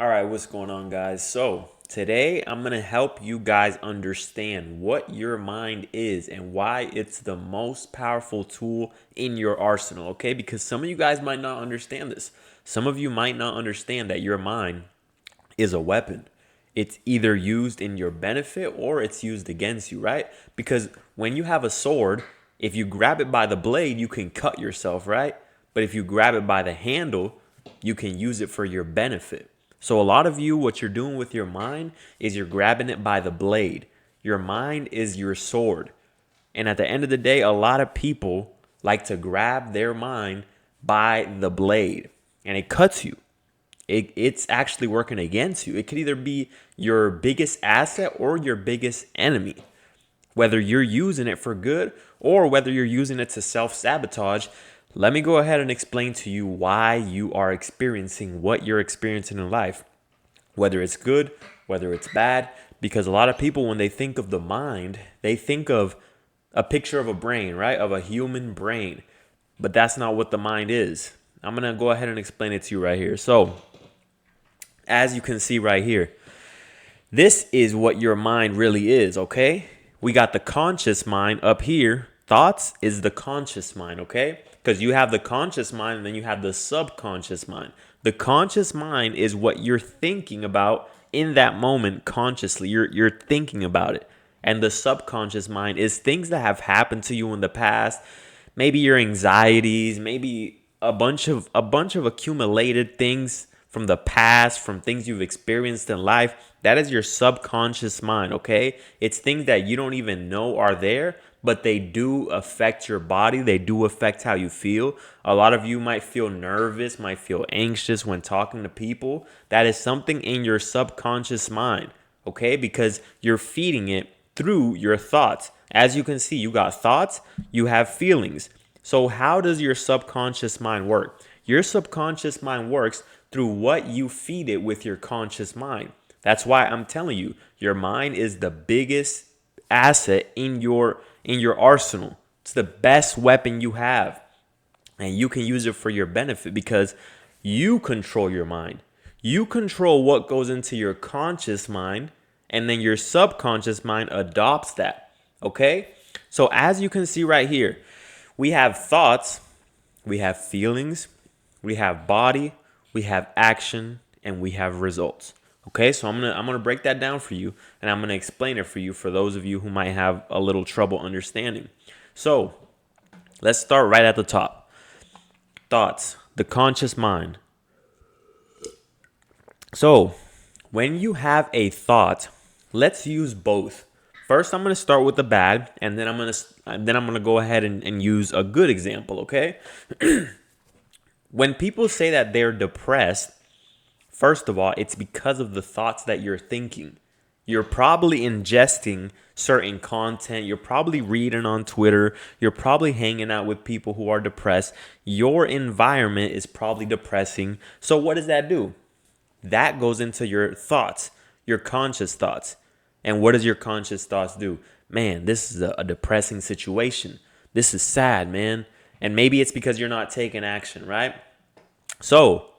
All right, what's going on, guys? So, today I'm going to help you guys understand what your mind is and why it's the most powerful tool in your arsenal, okay? Because some of you guys might not understand this. Some of you might not understand that your mind is a weapon. It's either used in your benefit or it's used against you, right? Because when you have a sword, if you grab it by the blade, you can cut yourself, right? But if you grab it by the handle, you can use it for your benefit. So a lot of you, what you're doing with your mind is you're grabbing it by the blade. Your mind is your sword. And at the end of the day, a lot of people like to grab their mind by the blade and it cuts you. It's actually working against you. It could either be your biggest asset or your biggest enemy. Whether you're using it for good or whether you're using it to self-sabotage, let me go ahead and explain to you why you are experiencing what you're experiencing in life. Whether it's good, whether it's bad, because a lot of people, when they think of the mind, they think of a picture of a brain, right? Of a human brain. But that's not what the mind is. I'm going to go ahead and explain it to you right here. So, as you can see right here, this is what your mind really is, okay? We got the conscious mind up here. Thoughts is the conscious mind, okay? Because you have the conscious mind and then you have the subconscious mind. The conscious mind is what you're thinking about in that moment consciously. You're thinking about it. And the subconscious mind is things that have happened to you in the past, maybe your anxieties, maybe a bunch of accumulated things from the past, from things you've experienced in life. That is your subconscious mind, okay? It's things that you don't even know are there, but they do affect your body. They do affect how you feel. A lot of you might feel nervous, might feel anxious when talking to people. That is something in your subconscious mind, okay? Because you're feeding it through your thoughts. As you can see, you got thoughts, you have feelings. So how does your subconscious mind work? Your subconscious mind works through what you feed it with your conscious mind. That's why I'm telling you, your mind is the biggest asset in your arsenal. It's the best weapon you have. And you can use it for your benefit because you control your mind. You control what goes into your conscious mind, and then your subconscious mind adopts that. Okay? So, as you can see right here, we have thoughts, we have feelings, we have body, we have action, and we have results. Okay, so I'm gonna break that down for you, and I'm gonna explain it for you for those of you who might have a little trouble understanding. So let's start right at the top. Thoughts, the conscious mind. So when you have a thought, let's use both. First, I'm gonna start with the bad, and then I'm gonna go ahead and use a good example. Okay, when people say that they're depressed, first of all, it's because of the thoughts that you're thinking. You're probably ingesting certain content. You're probably reading on Twitter. You're probably hanging out with people who are depressed. Your environment is probably depressing. So, what does that do? That goes into your thoughts, your conscious thoughts. And what does your conscious thoughts do? Man, this is a depressing situation. This is sad, man. And maybe it's because you're not taking action, right? So,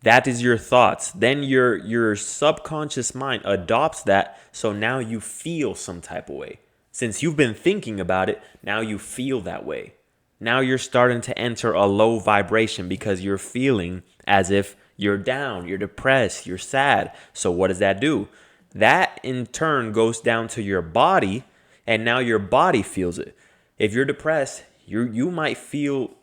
that is your thoughts. Then your subconscious mind adopts that. So now you feel some type of way. Since you've been thinking about it, now you feel that way. Now you're starting to enter a low vibration because you're feeling as if you're down, you're depressed, you're sad. So what does that do? That in turn goes down to your body, and now your body feels it. If you're depressed, you might feel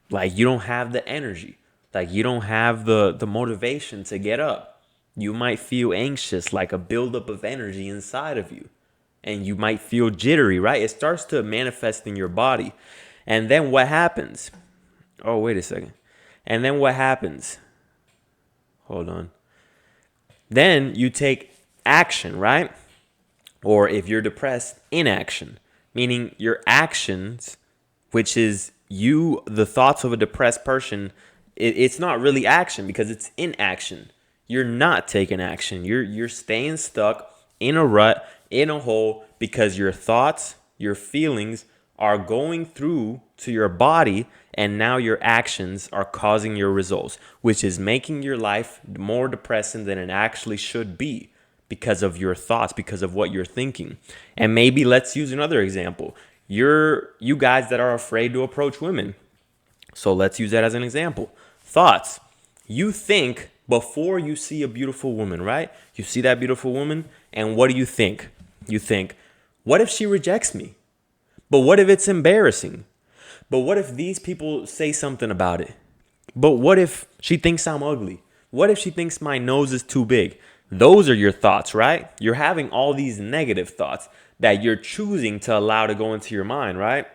like you don't have the energy, like you don't have the motivation to get up. You might feel anxious, like a buildup of energy inside of you. And you might feel jittery, right? It starts to manifest in your body. And then what happens? Oh, wait a second. And then what happens? Hold on. Then you take action, right? Or if you're depressed, inaction, meaning your actions, which is you, the thoughts of a depressed person, it's not really action because it's inaction. You're not taking action. You're staying stuck in a rut, in a hole, because your thoughts, your feelings are going through to your body, and now your actions are causing your results, which is making your life more depressing than it actually should be because of your thoughts, because of what you're thinking. And maybe let's use another example. You guys that are afraid to approach women. So let's use that as an example. Thoughts. You think before you see a beautiful woman, right? You see that beautiful woman, and what do you think? You think, what if she rejects me? But what if it's embarrassing? But what if these people say something about it? But what if she thinks I'm ugly? What if she thinks my nose is too big? Those are your thoughts, right? You're having all these negative thoughts that you're choosing to allow to go into your mind, right?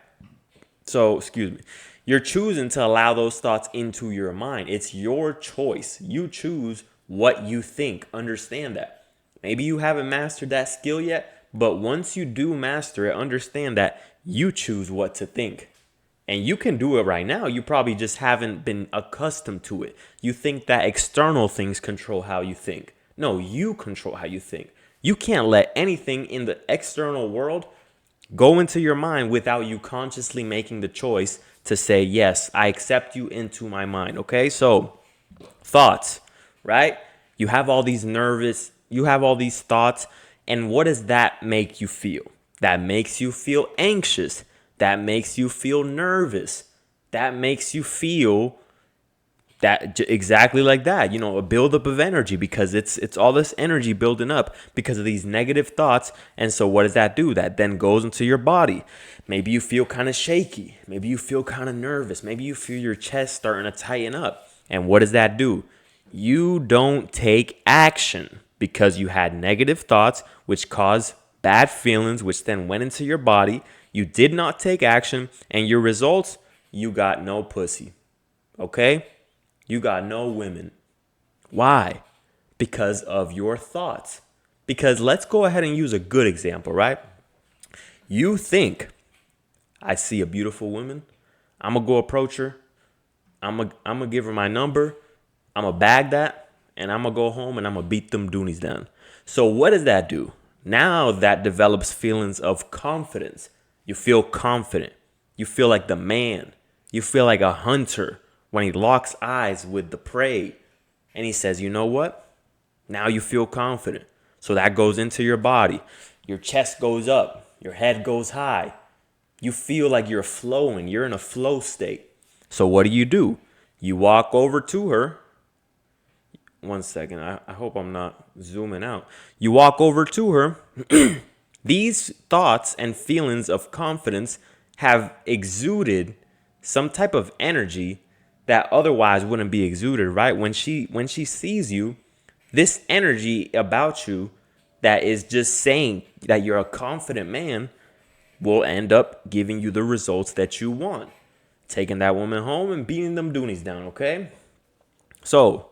So, excuse me. You're choosing to allow those thoughts into your mind. It's your choice. You choose what you think. Understand that. Maybe you haven't mastered that skill yet, but once you do master it, understand that you choose what to think. And you can do it right now. You probably just haven't been accustomed to it. You think that external things control how you think. No, you control how you think. You can't let anything in the external world go into your mind without you consciously making the choice to say, yes, I accept you into my mind. Okay, so thoughts, right? You have all these thoughts. And what does that make you feel? That makes you feel anxious. That makes you feel nervous. That makes you feel that exactly like that, a buildup of energy, because it's all this energy building up because of these negative thoughts. And so what does that do? That then goes into your body. Maybe you feel kind of shaky. Maybe you feel kind of nervous. Maybe you feel your chest starting to tighten up. And what does that do? You don't take action because you had negative thoughts, which caused bad feelings, which then went into your body. You did not take action, and your results, you got no pussy. Okay? You got no women. Why? Because of your thoughts. Because let's go ahead and use a good example, right? You think, I see a beautiful woman. I'm going to go approach her. I'm going to give her my number. I'm going to bag that. And I'm going to go home and I'm going to beat them doonies down. So what does that do? Now that develops feelings of confidence. You feel confident. You feel like the man. You feel like a hunter when he locks eyes with the prey and he says, you know what? Now you feel confident. So that goes into your body. Your chest goes up. Your head goes high. You feel like you're flowing. You're in a flow state. So what do? You walk over to her. One second. I hope I'm not zooming out. You walk over to her. These thoughts and feelings of confidence have exuded some type of energy that otherwise wouldn't be exuded, right? When she sees you, this energy about you that is just saying that you're a confident man will end up giving you the results that you want. Taking that woman home and beating them doonies down, okay? So,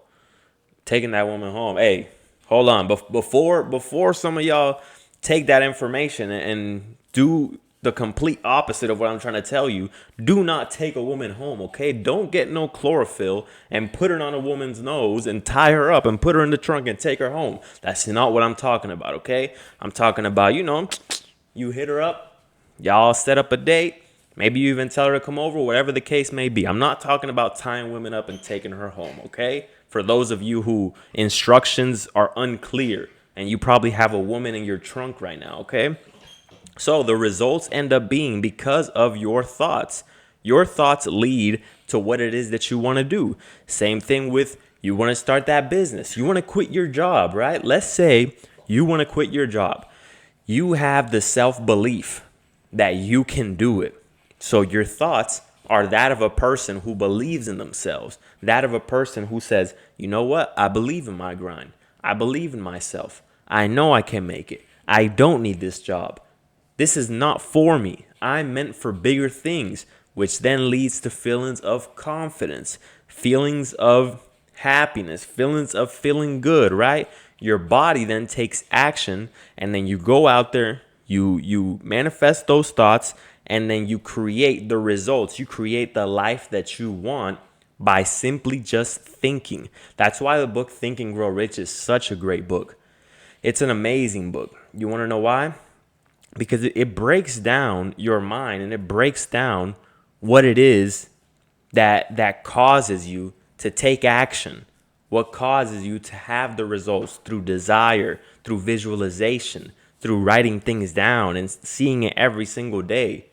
taking that woman home. Hey, hold on. Before some of y'all take that information and do the complete opposite of what I'm trying to tell you, do not take a woman home, okay? Don't get no chlorophyll and put it on a woman's nose and tie her up and put her in the trunk and take her home. That's not what I'm talking about, okay? I'm talking about, you hit her up, y'all set up a date. Maybe you even tell her to come over, whatever the case may be. I'm not talking about tying women up and taking her home, okay? For those of you who instructions are unclear and you probably have a woman in your trunk right now, okay? So the results end up being because of your thoughts. Your thoughts lead to what it is that you want to do. Same thing with you want to start that business. You want to quit your job, right? Let's say you want to quit your job. You have the self-belief that you can do it. So your thoughts are that of a person who believes in themselves, that of a person who says, you know what? I believe in my grind. I believe in myself. I know I can make it. I don't need this job. This is not for me. I'm meant for bigger things, which then leads to feelings of confidence, feelings of happiness, feelings of feeling good, right? Your body then takes action, and then you go out there, you manifest those thoughts, and then you create the results. You create the life that you want by simply just thinking. That's why the book Think and Grow Rich is such a great book. It's an amazing book. You want to know why? because it breaks down your mind, and it breaks down what it is that causes you to take action, what causes you to have the results through desire, through visualization, through writing things down and seeing it every single day.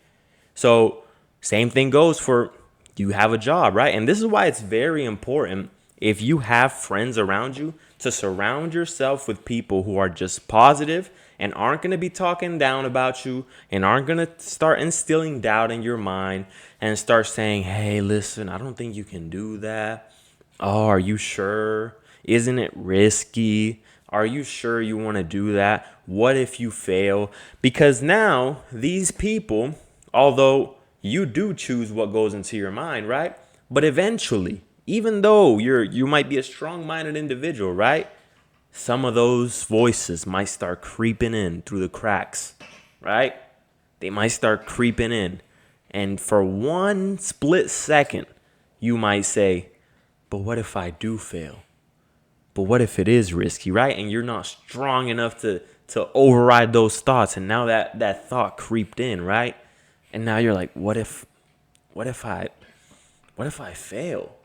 So same thing goes for you have a job, right? And this is why it's very important, if you have friends around you, to surround yourself with people who are just positive and aren't going to be talking down about you and aren't going to start instilling doubt in your mind and start saying, hey, listen, I don't think you can do that. Oh, are you sure? Isn't it risky? Are you sure you want to do that? What if you fail? Because now these people, although you do choose what goes into your mind, right? But eventually, even though you might be a strong-minded individual, right? Some of those voices might start creeping in through the cracks, right? They might start creeping in. And for one split second, you might say, but what if I do fail? But what if it is risky, right? And you're not strong enough to override those thoughts. And now that thought creeped in, right? And now you're like, what if I fail?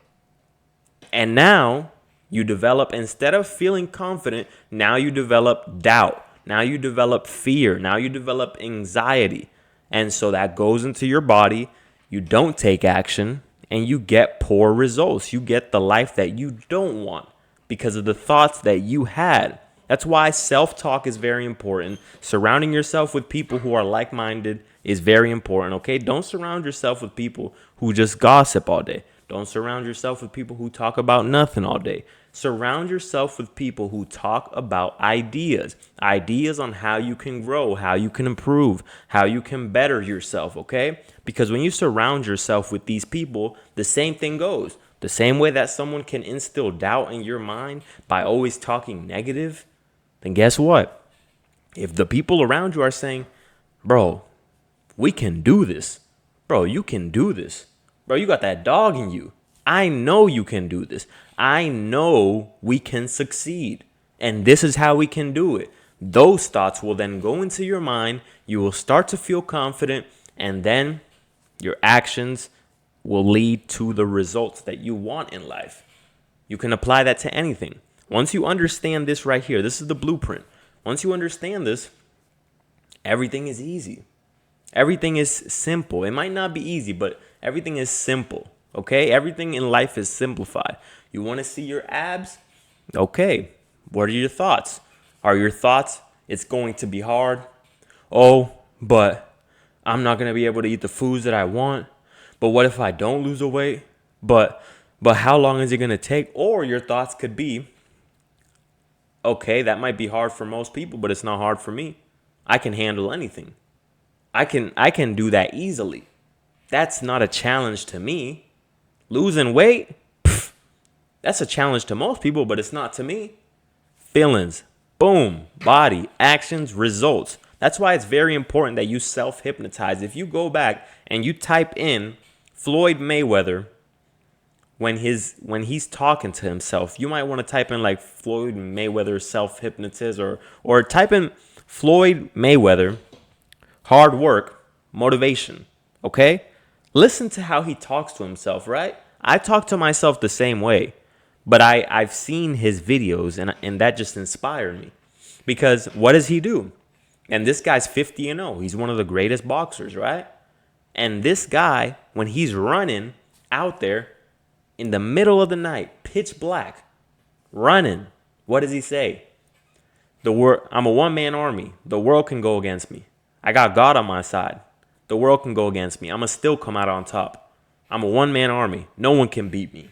And now you develop, instead of feeling confident, now you develop doubt. Now you develop fear. Now you develop anxiety. And so that goes into your body. You don't take action and you get poor results. You get the life that you don't want because of the thoughts that you had. That's why self-talk is very important. Surrounding yourself with people who are like-minded is very important, okay? Don't surround yourself with people who just gossip all day. Don't surround yourself with people who talk about nothing all day. Surround yourself with people who talk about ideas on how you can grow, how you can improve, how you can better yourself, okay? Because when you surround yourself with these people, the same thing goes. The same way that someone can instill doubt in your mind by always talking negative, then guess what? If the people around you are saying, bro, we can do this. Bro, you can do this. Bro, you got that dog in you. I know you can do this. I know we can succeed. And this is how we can do it. Those thoughts will then go into your mind. You will start to feel confident. And then your actions will lead to the results that you want in life. You can apply that to anything. Once you understand this right here, this is the blueprint. Once you understand this, everything is easy. Everything is simple. It might not be easy, but everything is simple. Okay? Everything in life is simplified. You want to see your abs? Okay. What are your thoughts? Are your thoughts, it's going to be hard? Oh, but I'm not going to be able to eat the foods that I want. But what if I don't lose the weight? But how long is it going to take? Or your thoughts could be, okay, that might be hard for most people, but it's not hard for me. I can handle anything. I can do that easily. That's not a challenge to me. Losing weight, that's a challenge to most people, but it's not to me. Feelings, boom, body, actions, results. That's why it's very important that you self-hypnotize. If you go back and you type in Floyd Mayweather when he's talking to himself, you might want to type in like Floyd Mayweather self-hypnotist or type in Floyd Mayweather hard work, motivation, okay? Listen to how he talks to himself, right? I talk to myself the same way, but I've seen his videos and that just inspired me. Because what does he do? And this guy's 50-0. He's one of the greatest boxers, right? And this guy, when he's running out there in the middle of the night, pitch black, running, what does he say? I'm a one-man army. The world can go against me. I got God on my side. The world can go against me. I'm going to still come out on top. I'm a one-man army. No one can beat me.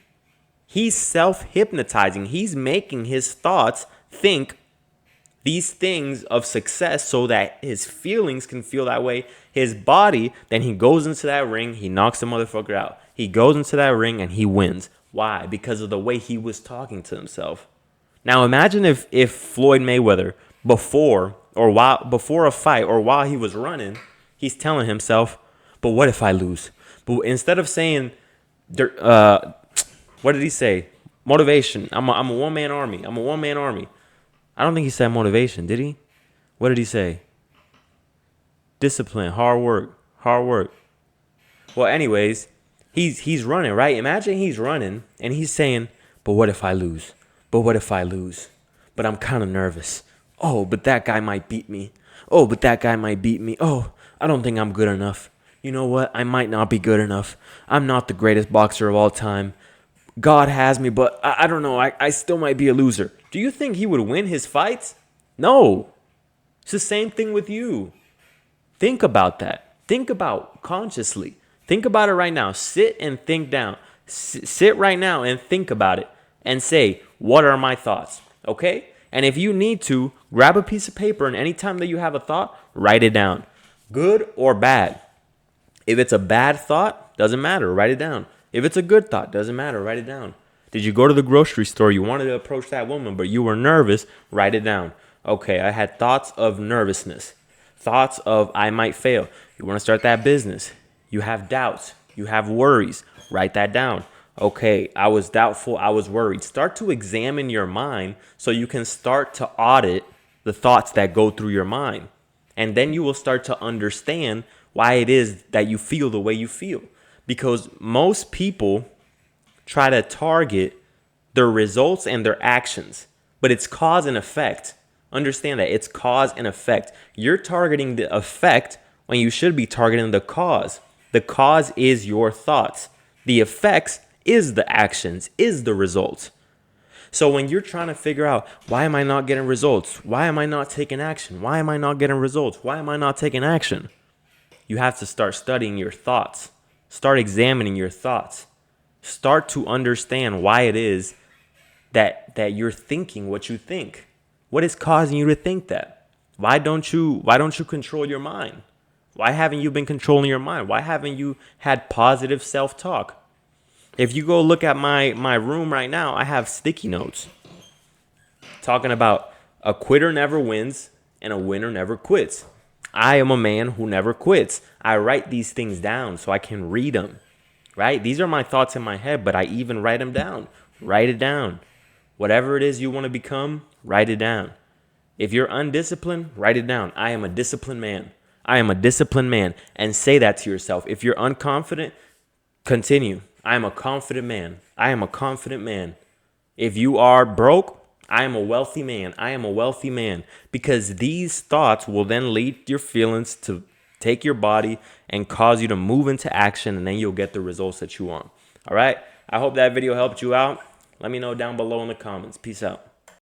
He's self-hypnotizing. He's making his thoughts think these things of success so that his feelings can feel that way. His body, then he goes into that ring. He knocks the motherfucker out. He goes into that ring and he wins. Why? Because of the way he was talking to himself. Now imagine if Floyd Mayweather before a fight or while he was running, he's telling himself, but what if I lose? But instead of saying, what did he say? Motivation. I'm a one-man army. I'm a one-man army. I don't think he said motivation, did he? What did he say? Discipline, hard work, hard work. Well, anyways, he's running, right? Imagine he's running and he's saying, "But what if I lose? But what if I lose? But I'm kind of nervous. Oh, but that guy might beat me. Oh, but that guy might beat me. Oh, I don't think I'm good enough. You know what? I might not be good enough. I'm not the greatest boxer of all time. God has me, but I don't know. I still might be a loser." Do you think he would win his fights? No. It's the same thing with you. Think about that. Think about consciously. Think about it right now. Sit and think down. Sit right now and think about it and say, what are my thoughts? Okay? And if you need to, grab a piece of paper and anytime that you have a thought, write it down. Good or bad. If it's a bad thought, doesn't matter, write it down. If it's a good thought, doesn't matter, write it down. Did you go to the grocery store? You wanted to approach that woman, but you were nervous, write it down. Okay, I had thoughts of nervousness. Thoughts of I might fail. You want to start that business. You have doubts. You have worries. Write that down. Okay, I was doubtful. I was worried. Start to examine your mind so you can start to audit the thoughts that go through your mind. And then you will start to understand why it is that you feel the way you feel. Because most people try to target their results and their actions, but it's cause and effect. Understand that it's cause and effect. You're targeting the effect when you should be targeting the cause. The cause is your thoughts. The effects is the actions, is the results. So when you're trying to figure out, why am I not getting results? Why am I not taking action? Why am I not getting results? Why am I not taking action? You have to start studying your thoughts. Start examining your thoughts. Start to understand why it is that you're thinking what you think. What is causing you to think that? Why don't you control your mind? Why haven't you been controlling your mind? Why haven't you had positive self-talk? If you go look at my room right now, I have sticky notes talking about a quitter never wins and a winner never quits. I am a man who never quits. I write these things down so I can read them, right? These are my thoughts in my head, but I even write them down. Write it down. Whatever it is you want to become, write it down. If you're undisciplined, write it down. I am a disciplined man. I am a disciplined man. And say that to yourself. If you're unconfident, continue. I am a confident man. I am a confident man. If you are broke, I am a wealthy man. I am a wealthy man. Because these thoughts will then lead your feelings to take your body and cause you to move into action, and then you'll get the results that you want. All right? I hope that video helped you out. Let me know down below in the comments. Peace out.